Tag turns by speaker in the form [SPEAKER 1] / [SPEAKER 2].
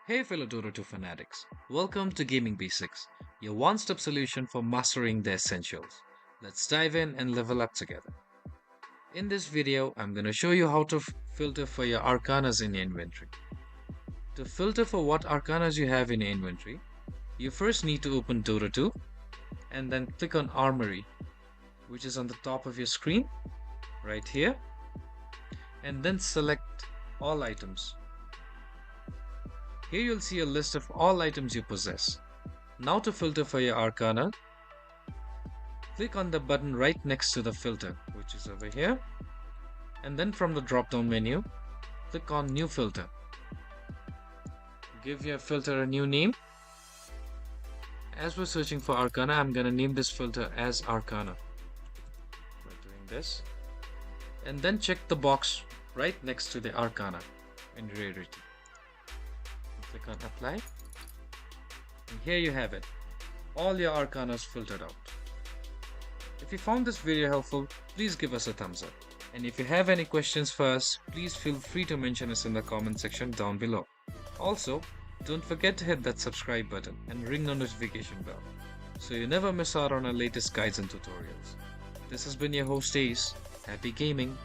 [SPEAKER 1] Hey fellow Dota 2 fanatics, welcome to Gaming Basics, your one-stop solution for mastering the essentials. Let's dive in and level up together. In this video, I'm going to show you how to filter for your Arcanas in your inventory. To filter for what Arcanas you have in your inventory, you first need to open Dota 2 and then click on Armory, which is on the top of your screen, right here, and then select All Items. Here you'll see a list of all items you possess. Now to filter for your Arcana, click on the button right next to the filter, which is over here. And then from the drop-down menu, click on New Filter. Give your filter a new name. As we're searching for Arcana, I'm going to name this filter as Arcana. We're doing this. And then check the box right next to the Arcana in rarity. Click on apply, and here you have it, all your Arcanas filtered out. If you found this video helpful, please give us a thumbs up, and if you have any questions for us, please feel free to mention us in the comment section down below. Also, don't forget to hit that subscribe button and ring the notification bell so you never miss out on our latest guides and tutorials. This has been your host Ace. Happy gaming!